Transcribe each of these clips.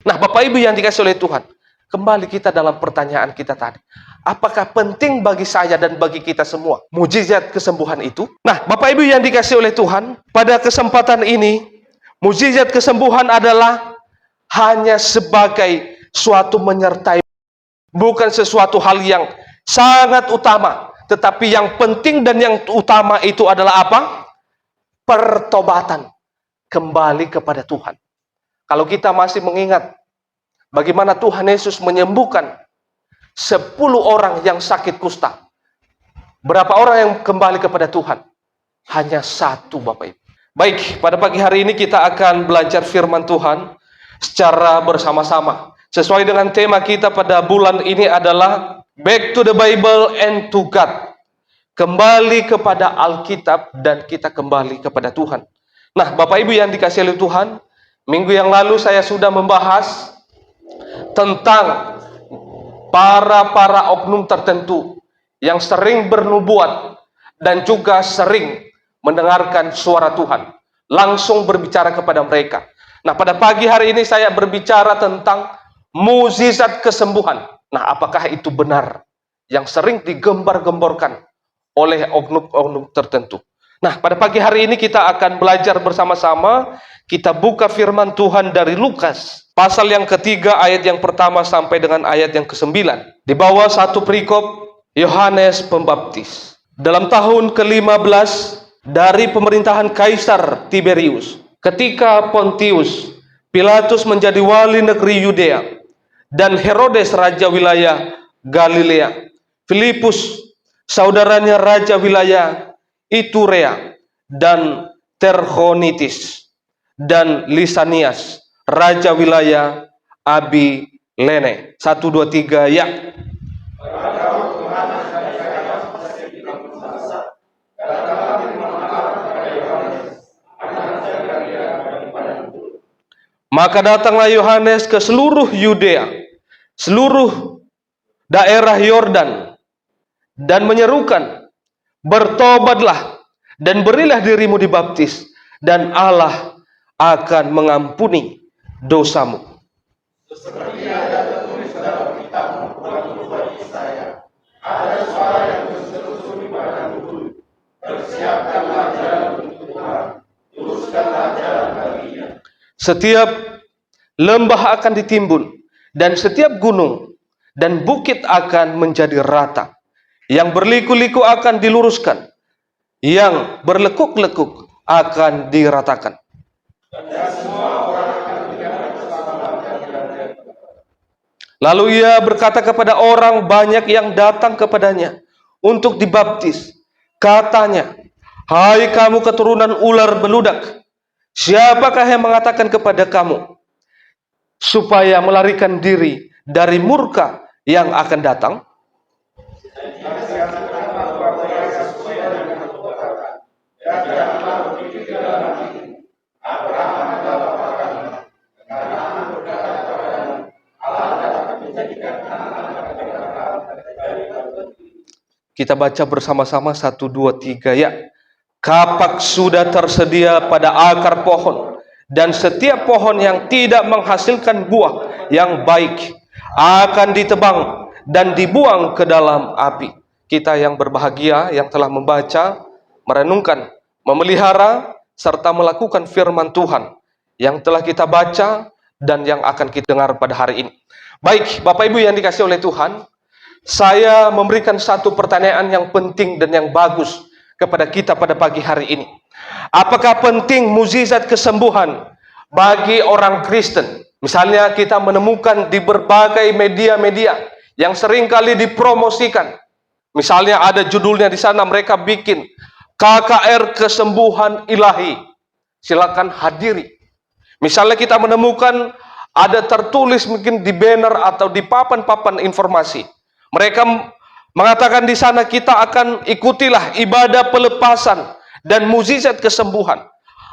Nah, Bapak Ibu yang dikasih oleh Tuhan, kembali kita dalam pertanyaan kita tadi. Apakah penting bagi saya dan bagi kita semua mujizat kesembuhan itu? Nah, Bapak Ibu yang dikasih oleh Tuhan, pada kesempatan ini, mujizat kesembuhan adalah hanya sebagai suatu menyertai, bukan sesuatu hal yang sangat utama. Tetapi yang penting dan yang utama itu adalah apa? Pertobatan. Kembali kepada Tuhan. Kalau kita masih mengingat bagaimana Tuhan Yesus menyembuhkan 10 orang yang sakit kusta. Berapa orang yang kembali kepada Tuhan? Hanya 1, Bapak Ibu. Baik, pada pagi hari ini kita akan belajar firman Tuhan secara bersama-sama. Sesuai dengan tema kita pada bulan ini adalah Back to the Bible and to God. Kembali kepada Alkitab dan kita kembali kepada Tuhan. Nah, Bapak Ibu yang dikasihi oleh Tuhan, minggu yang lalu saya sudah membahas tentang para oknum tertentu yang sering bernubuat dan juga sering mendengarkan suara Tuhan, langsung berbicara kepada mereka. Nah, pada pagi hari ini saya berbicara tentang mukjizat kesembuhan. Nah, apakah itu benar yang sering digembar-gemborkan oleh oknum-oknum tertentu? Nah, pada pagi hari ini kita akan belajar bersama-sama. Kita buka firman Tuhan dari Lukas, pasal yang ketiga, ayat yang pertama sampai dengan ayat yang ke-9. Di bawah satu perikop, Yohanes Pembaptis. Dalam tahun ke-15 dari pemerintahan Kaisar Tiberius, ketika Pontius Pilatus menjadi wali negeri Yudea, dan Herodes raja wilayah Galilea, Filipus saudaranya raja wilayah Iturea dan Terhonitis, dan Lisanias raja wilayah Abilene. 1, 2, 3, ya. Maka datanglah Yohanes ke seluruh Yudea, seluruh daerah Yordan, dan menyerukan, bertobatlah dan berilah dirimu dibaptis, dan Allah akan mengampuni dosamu. Seperti ada tertulis dalam kitab waktu bagi saya, ada suara yang berseru-seru padaku, persiapkanlah jalan untuk Tuhan, luruskanlah jalan baginya. Setiap lembah akan ditimbun, dan setiap gunung dan bukit akan menjadi rata. Yang berliku-liku akan diluruskan, yang berlekuk-lekuk akan diratakan. Lalu ia berkata kepada orang banyak yang datang kepadanya untuk dibaptis. Katanya, hai kamu keturunan ular beludak, siapakah yang mengatakan kepada kamu supaya melarikan diri dari murka yang akan datang? Kita baca bersama-sama 1, 2, 3, ya. Kapak sudah tersedia pada akar pohon, dan setiap pohon yang tidak menghasilkan buah yang baik akan ditebang dan dibuang ke dalam api. Kita yang berbahagia yang telah membaca, merenungkan, memelihara, serta melakukan firman Tuhan yang telah kita baca dan yang akan kita dengar pada hari ini. Baik, Bapak Ibu yang dikasihi oleh Tuhan, saya memberikan satu pertanyaan yang penting dan yang bagus kepada kita pada pagi hari ini. Apakah penting mukjizat kesembuhan bagi orang Kristen? Misalnya kita menemukan di berbagai media-media yang seringkali dipromosikan. Misalnya ada judulnya di sana, mereka bikin KKR kesembuhan ilahi. Silakan hadiri. Misalnya kita menemukan ada tertulis mungkin di banner atau di papan-papan informasi. Mereka mengatakan di sana kita akan ikutilah ibadah pelepasan dan mukjizat kesembuhan.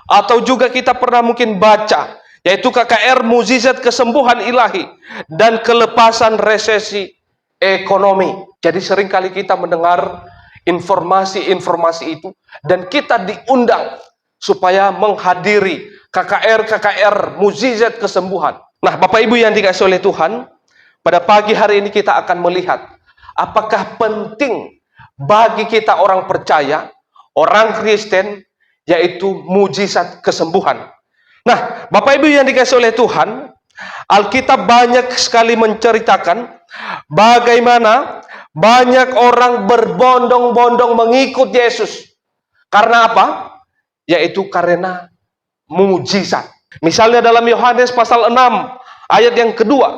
Atau juga kita pernah mungkin baca, yaitu KKR mukjizat kesembuhan ilahi dan kelepasan resesi ekonomi. Jadi seringkali kita mendengar informasi-informasi itu dan kita diundang supaya menghadiri KKR mukjizat kesembuhan. Nah, Bapak Ibu yang dikasihi oleh Tuhan, pada pagi hari ini kita akan melihat apakah penting bagi kita orang percaya, orang Kristen, yaitu mujizat kesembuhan. Nah, Bapak Ibu yang dikasihi oleh Tuhan, Alkitab banyak sekali menceritakan bagaimana banyak orang berbondong-bondong mengikut Yesus. Karena apa? Yaitu karena mujizat. Misalnya dalam Yohanes pasal 6 ayat yang kedua,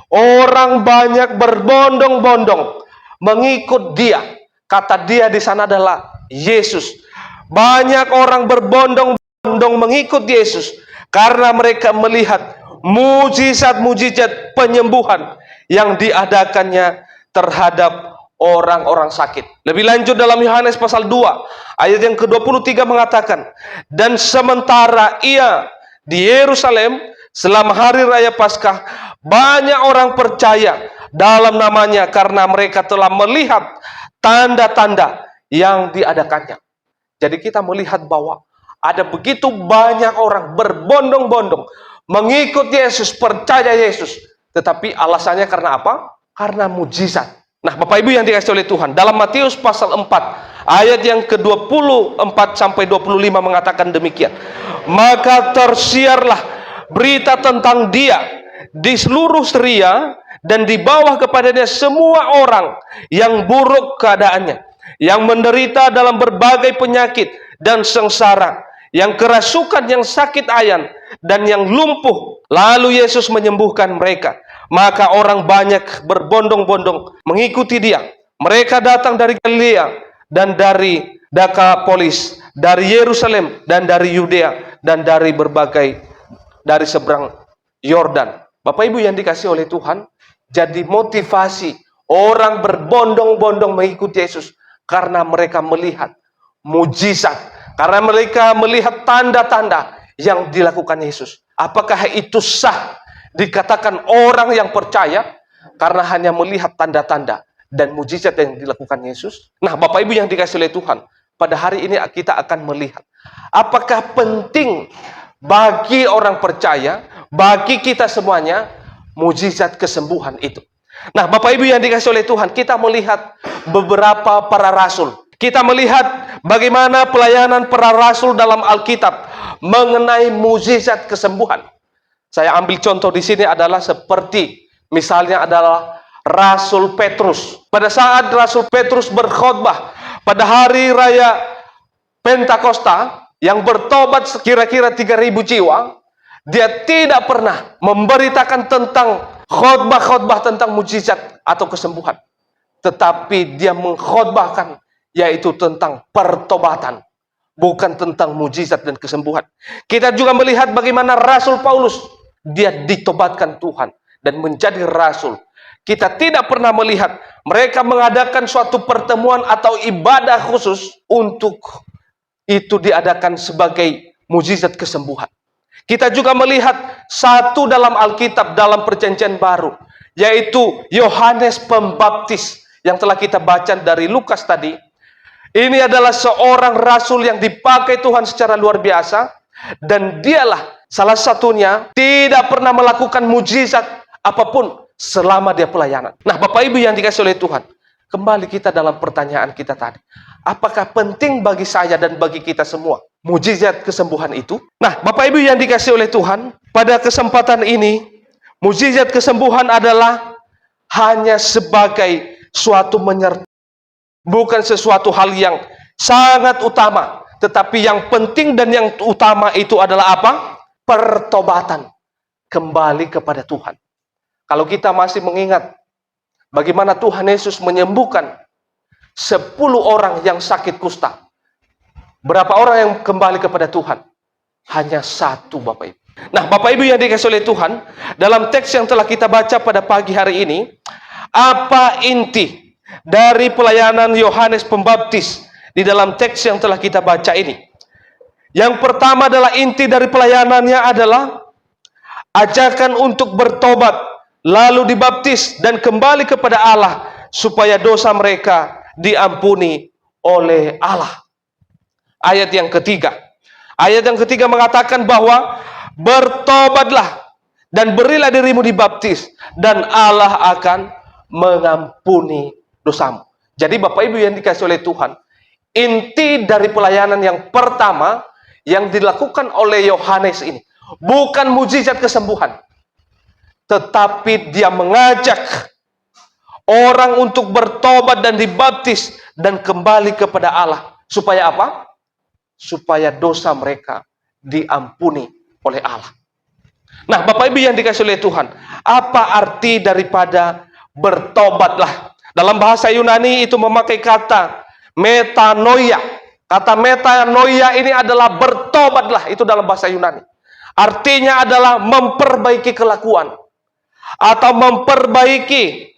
orang banyak berbondong-bondong mengikut dia. Kata dia di sana adalah Yesus. Banyak orang berbondong-bondong mengikut Yesus karena mereka melihat mujizat-mujizat penyembuhan yang diadakannya terhadap orang-orang sakit. Lebih lanjut dalam Yohanes pasal 2 ayat yang ke-23 mengatakan, dan sementara ia di Yerusalem selama hari raya Paskah, banyak orang percaya dalam namanya karena mereka telah melihat tanda-tanda yang diadakannya. Jadi kita melihat bahwa ada begitu banyak orang berbondong-bondong mengikut Yesus, percaya Yesus. Tetapi alasannya karena apa? Karena mujizat. Nah, Bapak Ibu yang dikasihi oleh Tuhan, dalam Matius pasal 4 ayat yang ke-24 sampai 25 mengatakan demikian. Maka tersiarlah berita tentang dia di seluruh Syria dan dibawa kepadanya semua orang yang buruk keadaannya, yang menderita dalam berbagai penyakit dan sengsara, yang kerasukan, yang sakit ayan, dan yang lumpuh. Lalu Yesus menyembuhkan mereka. Maka orang banyak berbondong-bondong mengikuti dia. Mereka datang dari Galilea dan dari Dekapolis, dari Yerusalem dan dari Yudea dan dari seberang Yordan. Bapak Ibu yang dikasihi oleh Tuhan, jadi motivasi orang berbondong-bondong mengikuti Yesus karena mereka melihat mujizat, karena mereka melihat tanda-tanda yang dilakukan Yesus. Apakah itu sah dikatakan orang yang percaya karena hanya melihat tanda-tanda dan mujizat yang dilakukan Yesus? Nah, Bapak Ibu yang dikasihi oleh Tuhan, pada hari ini kita akan melihat apakah penting bagi orang percaya, bagi kita semuanya, mujizat kesembuhan itu. Nah, Bapak Ibu yang dikasihi oleh Tuhan, kita melihat beberapa para rasul. Kita melihat bagaimana pelayanan para rasul dalam Alkitab mengenai mujizat kesembuhan. Saya ambil contoh di sini adalah seperti misalnya adalah Rasul Petrus. Pada saat Rasul Petrus berkhotbah pada hari raya Pentakosta yang bertobat kira-kira 3.000 jiwa, dia tidak pernah memberitakan tentang khotbah-khotbah tentang mujizat atau kesembuhan. Tetapi dia mengkhotbahkan yaitu tentang pertobatan, bukan tentang mujizat dan kesembuhan. Kita juga melihat bagaimana Rasul Paulus, dia ditobatkan Tuhan dan menjadi rasul. Kita tidak pernah melihat mereka mengadakan suatu pertemuan atau ibadah khusus untuk itu diadakan sebagai mujizat kesembuhan. Kita juga melihat satu dalam Alkitab, dalam Perjanjian Baru, yaitu Yohanes Pembaptis yang telah kita baca dari Lukas tadi. Ini adalah seorang rasul yang dipakai Tuhan secara luar biasa, dan dialah salah satunya tidak pernah melakukan mujizat apapun selama dia pelayanan. Nah, Bapak Ibu yang dikasihi oleh Tuhan, kembali kita dalam pertanyaan kita tadi. Apakah penting bagi saya dan bagi kita semua mujizat kesembuhan itu? Nah, Bapak Ibu yang dikasihi oleh Tuhan, pada kesempatan ini, mujizat kesembuhan adalah hanya sebagai suatu menyertai, bukan sesuatu hal yang sangat utama. Tetapi yang penting dan yang utama itu adalah apa? Pertobatan. Kembali kepada Tuhan. Kalau kita masih mengingat bagaimana Tuhan Yesus menyembuhkan 10 orang yang sakit kusta. Berapa orang yang kembali kepada Tuhan? Hanya 1, Bapak Ibu. Nah, Bapak Ibu yang dikasihi oleh Tuhan, dalam teks yang telah kita baca pada pagi hari ini, apa inti dari pelayanan Yohanes Pembaptis di dalam teks yang telah kita baca ini? Yang pertama adalah inti dari pelayanannya adalah ajakan untuk bertobat, lalu dibaptis dan kembali kepada Allah supaya dosa mereka diampuni oleh Allah. Ayat yang ketiga. Ayat yang ketiga mengatakan bahwa bertobatlah dan berilah dirimu dibaptis, dan Allah akan mengampuni dosamu. Jadi Bapak Ibu yang dikasih oleh Tuhan, inti dari pelayanan yang pertama yang dilakukan oleh Yohanes ini bukan mujizat kesembuhan, tetapi dia mengajak orang untuk bertobat dan dibaptis dan kembali kepada Allah. Supaya apa? Supaya dosa mereka diampuni oleh Allah. Nah, Bapak Ibu yang dikasih oleh Tuhan, apa arti daripada bertobatlah? Dalam bahasa Yunani itu memakai kata metanoia. Kata metanoia ini adalah bertobatlah, itu dalam bahasa Yunani. Artinya adalah memperbaiki kelakuan atau memperbaiki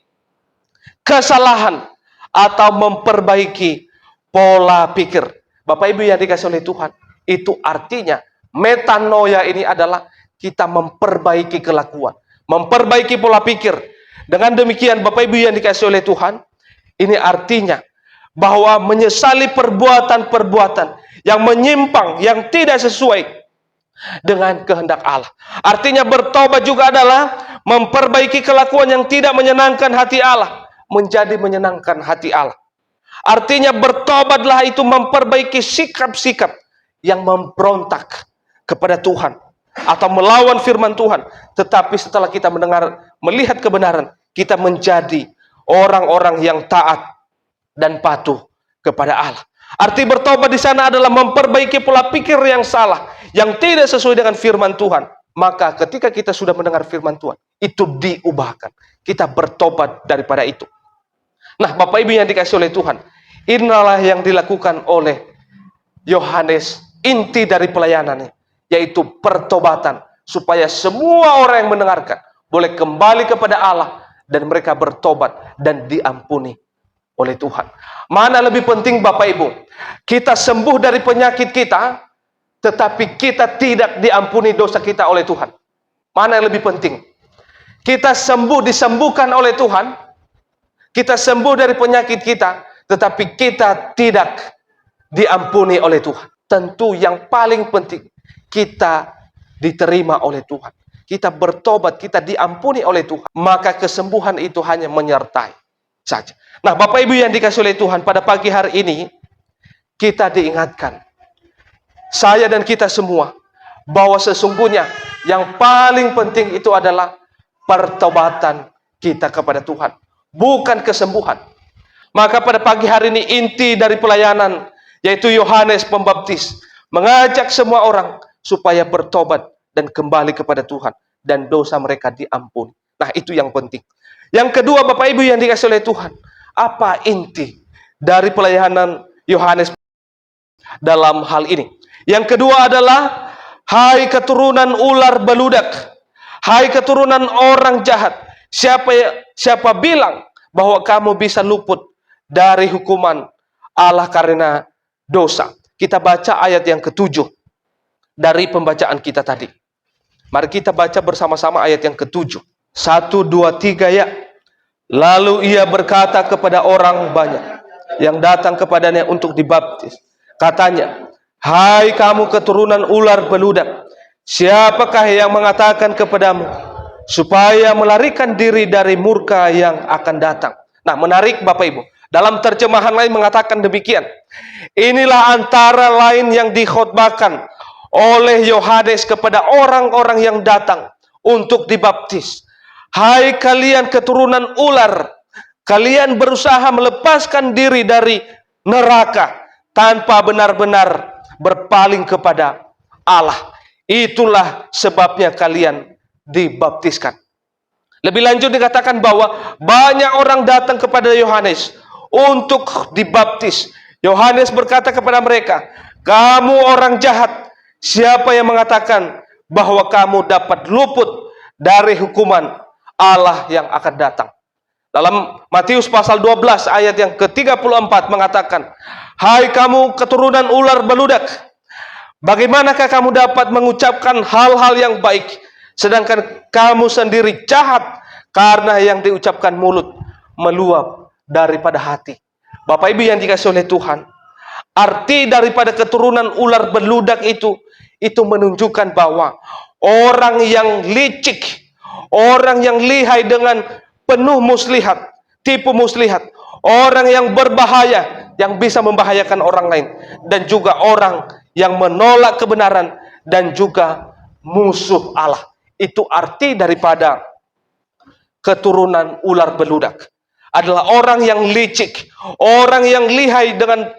kesalahan atau memperbaiki pola pikir. Bapak Ibu yang dikasih oleh Tuhan, itu artinya metanoia ini adalah kita memperbaiki kelakuan, memperbaiki pola pikir. Dengan demikian Bapak Ibu yang dikasih oleh Tuhan, ini artinya bahwa menyesali perbuatan-perbuatan yang menyimpang, yang tidak sesuai dengan kehendak Allah. Artinya bertobat juga adalah memperbaiki kelakuan yang tidak menyenangkan hati Allah menjadi menyenangkan hati Allah. Artinya bertobatlah itu memperbaiki sikap-sikap yang memberontak kepada Tuhan atau melawan firman Tuhan. Tetapi setelah kita melihat kebenaran, kita menjadi orang-orang yang taat dan patuh kepada Allah. Arti bertobat di sana adalah memperbaiki pola pikir yang salah, yang tidak sesuai dengan firman Tuhan. Maka ketika kita sudah mendengar firman Tuhan, itu diubahkan. Kita bertobat daripada itu. Nah, Bapak Ibu yang dikasih oleh Tuhan, inilah yang dilakukan oleh Yohanes, inti dari pelayanannya, yaitu pertobatan, supaya semua orang yang mendengarkan boleh kembali kepada Allah dan mereka bertobat dan diampuni oleh Tuhan. Mana lebih penting Bapak Ibu? Kita sembuh dari penyakit kita, tetapi kita tidak diampuni dosa kita oleh Tuhan. Mana yang lebih penting? Kita disembuhkan oleh Tuhan, kita sembuh dari penyakit kita, tetapi kita tidak diampuni oleh Tuhan. Tentu yang paling penting, kita diterima oleh Tuhan. Kita bertobat, kita diampuni oleh Tuhan. Maka kesembuhan itu hanya menyertai saja. Nah, Bapak Ibu yang dikasih oleh Tuhan, pada pagi hari ini, kita diingatkan, saya dan kita semua, bahwa sesungguhnya yang paling penting itu adalah pertobatan kita kepada Tuhan, bukan kesembuhan. Maka pada pagi hari ini inti dari pelayanan, yaitu Yohanes Pembaptis, mengajak semua orang supaya bertobat dan kembali kepada Tuhan, dan dosa mereka diampuni. Nah, itu yang penting. Yang kedua, Bapak Ibu yang dikasih oleh Tuhan, apa inti dari pelayanan Yohanes dalam hal ini? Yang kedua adalah, hai keturunan ular beludak, hai keturunan orang jahat, siapa bilang bahwa kamu bisa luput dari hukuman Allah karena dosa? Kita baca ayat yang ke-7 dari pembacaan kita tadi. Mari kita baca bersama-sama ayat yang ke-7. 1, 2, 3 ya. Lalu ia berkata kepada orang banyak yang datang kepadanya untuk dibaptis. Katanya, hai kamu keturunan ular beludak, siapakah yang mengatakan kepadamu supaya melarikan diri dari murka yang akan datang? Nah, menarik Bapak Ibu. Dalam terjemahan lain mengatakan demikian. Inilah antara lain yang dikhotbahkan oleh Yohanes kepada orang-orang yang datang untuk dibaptis. Hai kalian keturunan ular, kalian berusaha melepaskan diri dari neraka tanpa benar-benar berpaling kepada Allah. Itulah sebabnya kalian dibaptiskan. Lebih lanjut dikatakan bahwa banyak orang datang kepada Yohanes untuk dibaptis. Yohanes berkata kepada mereka, kamu orang jahat, siapa yang mengatakan bahwa kamu dapat luput dari hukuman Allah yang akan datang? Dalam Matius pasal 12 ayat yang ke-34 mengatakan, hai kamu keturunan ular beludak, bagaimanakah kamu dapat mengucapkan hal-hal yang baik, sedangkan kamu sendiri jahat, karena yang diucapkan mulut meluap daripada hati. Bapak Ibu yang dikasih oleh Tuhan, arti daripada keturunan ular beludak itu menunjukkan bahwa orang yang licik, orang yang lihai dengan penuh muslihat, tipu muslihat, orang yang berbahaya, yang bisa membahayakan orang lain, dan juga orang yang menolak kebenaran, dan juga musuh Allah. Itu arti daripada keturunan ular beludak. Adalah orang yang licik, orang yang lihai dengan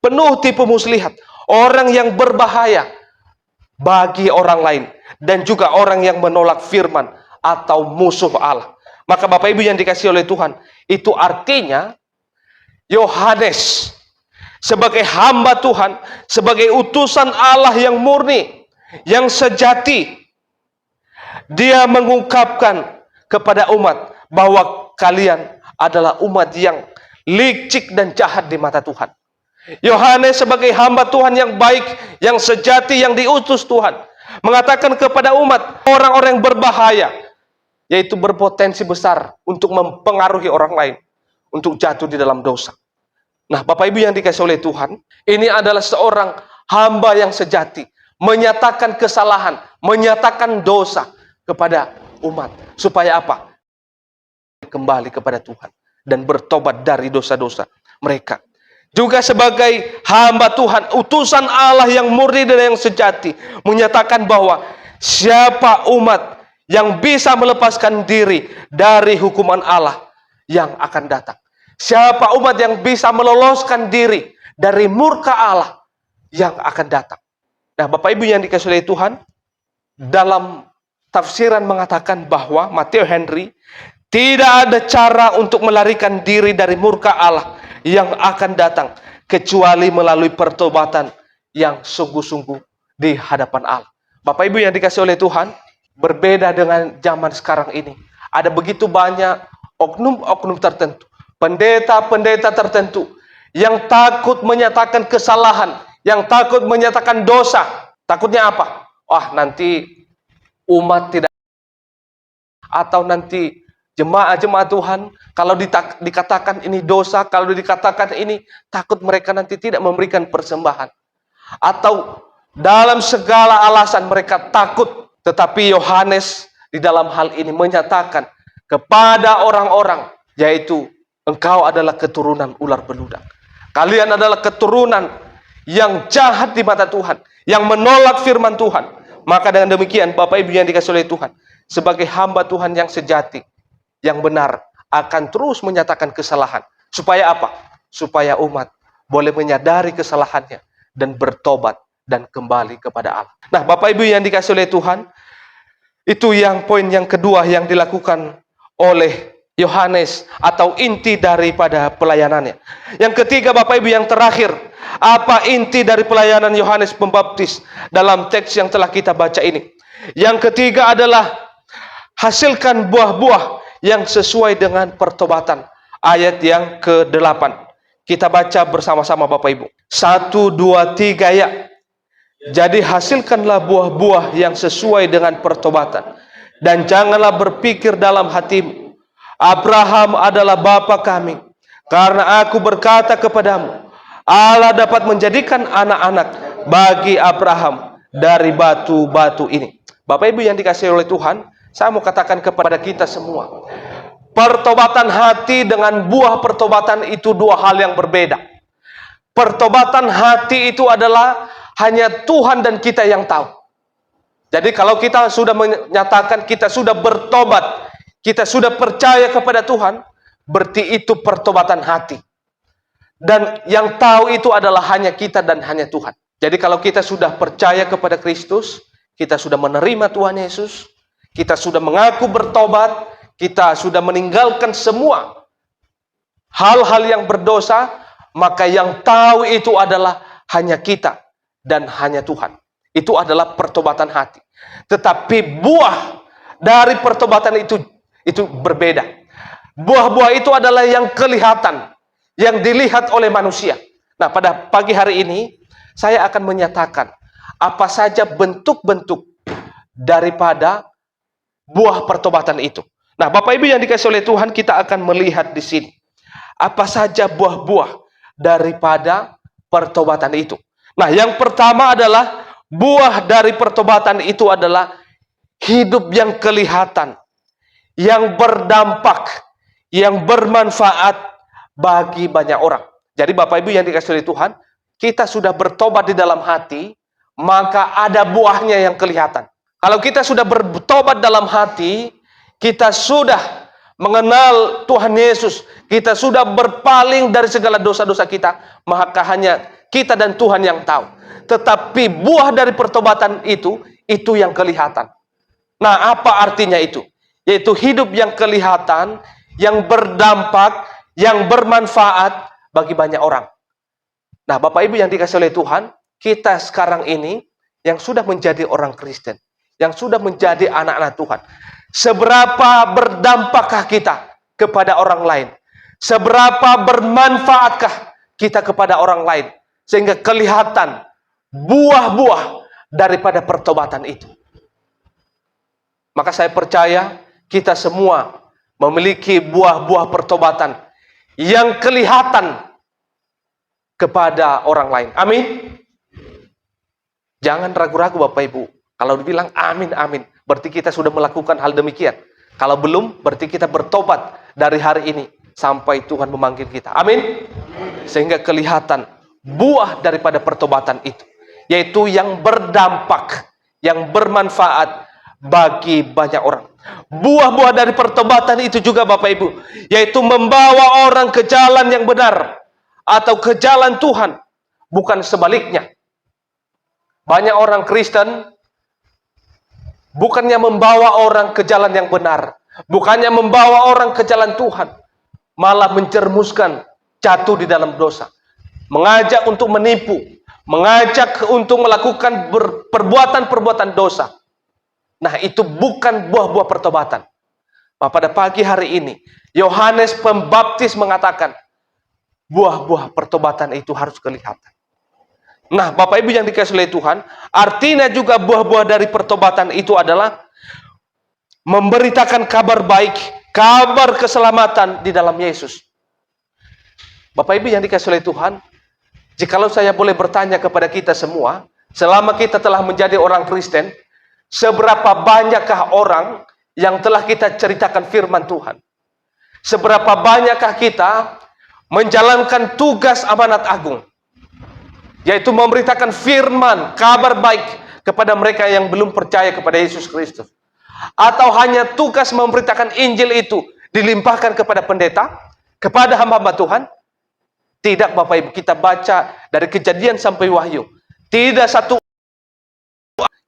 penuh tipu muslihat, orang yang berbahaya bagi orang lain, dan juga orang yang menolak firman atau musuh Allah. Maka Bapak Ibu yang dikasihi oleh Tuhan, itu artinya Yohanes sebagai hamba Tuhan, sebagai utusan Allah yang murni, yang sejati, dia mengungkapkan kepada umat bahwa kalian adalah umat yang licik dan jahat di mata Tuhan. Yohanes sebagai hamba Tuhan yang baik, yang sejati, yang diutus Tuhan, mengatakan kepada umat, orang-orang yang berbahaya, yaitu berpotensi besar untuk mempengaruhi orang lain, untuk jatuh di dalam dosa. Nah, Bapak Ibu yang dikasihi oleh Tuhan, ini adalah seorang hamba yang sejati, menyatakan kesalahan, menyatakan dosa kepada umat. Supaya apa? Kembali kepada Tuhan dan bertobat dari dosa-dosa mereka. Juga sebagai hamba Tuhan, utusan Allah yang murni dan yang sejati, menyatakan bahwa siapa umat yang bisa melepaskan diri dari hukuman Allah yang akan datang. Siapa umat yang bisa meloloskan diri dari murka Allah yang akan datang. Nah, Bapak Ibu yang dikasihi oleh Tuhan, dalam tafsiran mengatakan bahwa Matteo Henry, tidak ada cara untuk melarikan diri dari murka Allah yang akan datang kecuali melalui pertobatan yang sungguh-sungguh di hadapan Allah. Bapak Ibu yang dikasihi oleh Tuhan, berbeda dengan zaman sekarang ini. Ada begitu banyak oknum-oknum tertentu, pendeta-pendeta tertentu yang takut menyatakan kesalahan, yang takut menyatakan dosa. Takutnya apa? Wah, nanti umat tidak, atau nanti jemaat-jemaat Tuhan, kalau dikatakan ini dosa, kalau dikatakan ini, takut mereka nanti tidak memberikan persembahan. Atau dalam segala alasan mereka takut. Tetapi Yohanes di dalam hal ini menyatakan kepada orang-orang, yaitu engkau adalah keturunan ular beludak. Kalian adalah keturunan yang jahat di mata Tuhan, yang menolak firman Tuhan. Maka dengan demikian, Bapak Ibu yang dikasihi oleh Tuhan, sebagai hamba Tuhan yang sejati, yang benar, akan terus menyatakan kesalahan. Supaya apa? Supaya umat boleh menyadari kesalahannya dan bertobat dan kembali kepada Allah. Nah, Bapak Ibu yang dikasihi oleh Tuhan, itu yang poin yang kedua yang dilakukan oleh Yohanes, atau inti daripada pelayanannya. Yang ketiga, Bapak Ibu, yang terakhir, apa inti dari pelayanan Yohanes Pembaptis dalam teks yang telah kita baca ini? Yang ketiga adalah hasilkan buah-buah yang sesuai dengan pertobatan. Ayat yang ke-8. Kita baca bersama-sama Bapak Ibu. 1, 2, 3 ya. Jadi hasilkanlah buah-buah yang sesuai dengan pertobatan. Dan janganlah berpikir dalam hatimu, Abraham adalah bapa kami. Karena aku berkata kepadamu, Allah dapat menjadikan anak-anak bagi Abraham dari batu-batu ini. Bapak Ibu yang dikasihi oleh Tuhan, saya mau katakan kepada kita semua, pertobatan hati dengan buah pertobatan itu dua hal yang berbeda. Pertobatan hati itu adalah hanya Tuhan dan kita yang tahu. Jadi kalau kita sudah menyatakan kita sudah bertobat, kita sudah percaya kepada Tuhan, berarti itu pertobatan hati. Dan yang tahu itu adalah hanya kita dan hanya Tuhan. Jadi kalau kita sudah percaya kepada Kristus, kita sudah menerima Tuhan Yesus, kita sudah mengaku bertobat, kita sudah meninggalkan semua hal-hal yang berdosa, maka yang tahu itu adalah hanya kita dan hanya Tuhan. Itu adalah pertobatan hati. Tetapi buah dari pertobatan itu berbeda. Buah-buah itu adalah yang kelihatan, yang dilihat oleh manusia. Nah, pada pagi hari ini saya akan menyatakan apa saja bentuk-bentuk daripada buah pertobatan itu. Nah, Bapak Ibu yang dikasihi oleh Tuhan, kita akan melihat di sini apa saja buah-buah daripada pertobatan itu. Nah, yang pertama adalah buah dari pertobatan itu adalah hidup yang kelihatan, yang berdampak, yang bermanfaat bagi banyak orang. Jadi Bapak Ibu yang dikasihi oleh Tuhan, kita sudah bertobat di dalam hati, maka ada buahnya yang kelihatan. Kalau kita sudah bertobat dalam hati, kita sudah mengenal Tuhan Yesus, kita sudah berpaling dari segala dosa-dosa kita, maka hanya kita dan Tuhan yang tahu. Tetapi buah dari pertobatan itu yang kelihatan. Nah, apa artinya itu? Yaitu hidup yang kelihatan, yang berdampak, yang bermanfaat bagi banyak orang. Nah, Bapak Ibu yang dikasihi oleh Tuhan, kita sekarang ini yang sudah menjadi orang Kristen, yang sudah menjadi anak-anak Tuhan, seberapa berdampakkah kita kepada orang lain? Seberapa bermanfaatkah kita kepada orang lain? Sehingga kelihatan buah-buah daripada pertobatan itu. Maka saya percaya kita semua memiliki buah-buah pertobatan yang kelihatan kepada orang lain. Amin. Jangan ragu-ragu Bapak Ibu. Kalau dibilang amin, amin, berarti kita sudah melakukan hal demikian. Kalau belum, berarti kita bertobat dari hari ini sampai Tuhan memanggil kita. Amin. Sehingga kelihatan buah daripada pertobatan itu, yaitu yang berdampak, yang bermanfaat bagi banyak orang. Buah-buah dari pertobatan itu juga Bapak Ibu, yaitu membawa orang ke jalan yang benar atau ke jalan Tuhan, bukan sebaliknya. Banyak orang Kristen bukannya membawa orang ke jalan yang benar, bukannya membawa orang ke jalan Tuhan, malah mencermuskan jatuh di dalam dosa, mengajak untuk menipu, mengajak untuk melakukan perbuatan-perbuatan dosa. Nah, itu bukan buah-buah pertobatan. Nah, pada pagi hari ini, Yohanes Pembaptis mengatakan, buah-buah pertobatan itu harus kelihatan. Nah, Bapak Ibu yang dikasihi oleh Tuhan, artinya juga buah-buah dari pertobatan itu adalah memberitakan kabar baik, kabar keselamatan di dalam Yesus. Bapak Ibu yang dikasihi oleh Tuhan, jikalau saya boleh bertanya kepada kita semua, selama kita telah menjadi orang Kristen, seberapa banyakkah orang yang telah kita ceritakan firman Tuhan? Seberapa banyakkah kita menjalankan tugas amanat agung, yaitu memberitakan firman, kabar baik kepada mereka yang belum percaya kepada Yesus Kristus? Atau hanya tugas memberitakan Injil itu dilimpahkan kepada pendeta, kepada hamba-hamba Tuhan? Tidak Bapak Ibu, kita baca dari Kejadian sampai Wahyu, tidak satu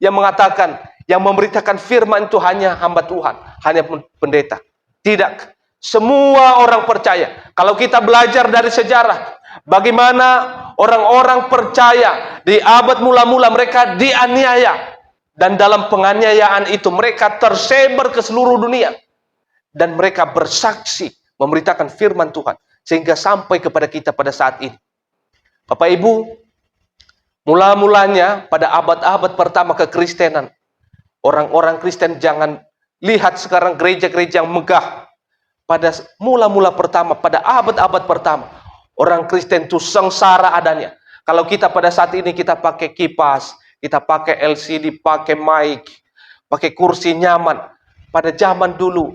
yang mengatakan, yang memberitakan firman itu hanya hamba Tuhan, hanya pendeta. Tidak, semua orang percaya. Kalau kita belajar dari sejarah, bagaimana orang-orang percaya di abad mula-mula mereka dianiaya, dan dalam penganiayaan itu mereka tersebar ke seluruh dunia, dan mereka bersaksi memberitakan firman Tuhan sehingga sampai kepada kita pada saat ini. Bapak Ibu, mula-mulanya pada abad-abad pertama kekristenan, orang-orang Kristen, jangan lihat sekarang gereja-gereja yang megah. Pada mula-mula pertama, pada abad-abad pertama, orang Kristen itu sengsara adanya. Kalau kita pada saat ini kita pakai kipas, kita pakai LCD, pakai mic, pakai kursi nyaman. Pada zaman dulu,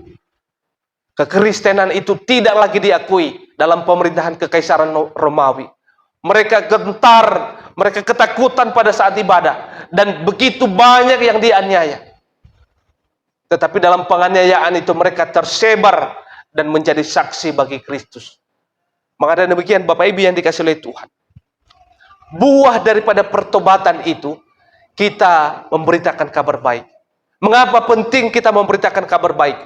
kekristenan itu tidak lagi diakui dalam pemerintahan Kekaisaran Romawi. Mereka gentar, mereka ketakutan pada saat ibadah, dan begitu banyak yang dianiaya. Tetapi dalam penganiayaan itu mereka tersebar dan menjadi saksi bagi Kristus. Maka dengan demikian Bapak Ibu yang dikasihi oleh Tuhan, buah daripada pertobatan itu kita memberitakan kabar baik. Mengapa penting kita memberitakan kabar baik?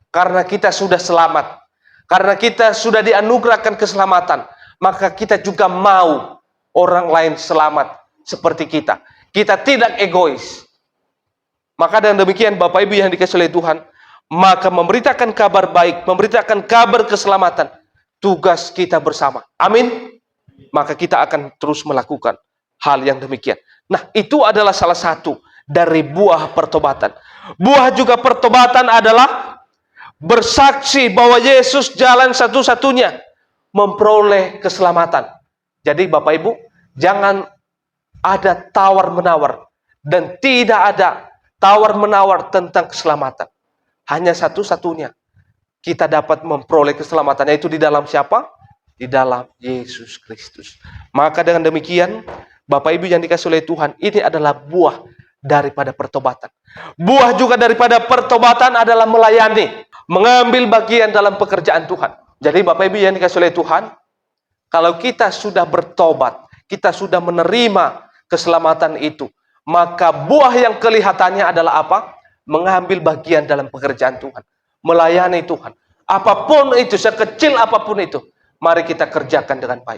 Karena kita sudah selamat, karena kita sudah dianugerahkan keselamatan, maka kita juga mau orang lain selamat seperti kita. Kita tidak egois. Maka dengan demikian Bapak Ibu yang dikasihi oleh Tuhan, maka memberitakan kabar baik, memberitakan kabar keselamatan, tugas kita bersama. Amin. Maka kita akan terus melakukan hal yang demikian. Nah, itu adalah salah satu dari buah pertobatan. Buah juga pertobatan adalah bersaksi bahwa Yesus jalan satu-satunya memperoleh keselamatan. Jadi Bapak Ibu, jangan ada tawar-menawar, dan tidak ada tawar-menawar tentang keselamatan. Hanya satu-satunya kita dapat memperoleh keselamatan, yaitu di dalam siapa? Di dalam Yesus Kristus. Maka dengan demikian, Bapak Ibu yang dikasihi oleh Tuhan, ini adalah buah daripada pertobatan. Buah juga daripada pertobatan adalah melayani, mengambil bagian dalam pekerjaan Tuhan. Jadi Bapak Ibu yang dikasihi oleh Tuhan, kalau kita sudah bertobat, kita sudah menerima keselamatan itu, maka buah yang kelihatannya adalah apa? Mengambil bagian dalam pekerjaan Tuhan, melayani Tuhan. Apapun itu, sekecil apapun itu, mari kita kerjakan dengan baik.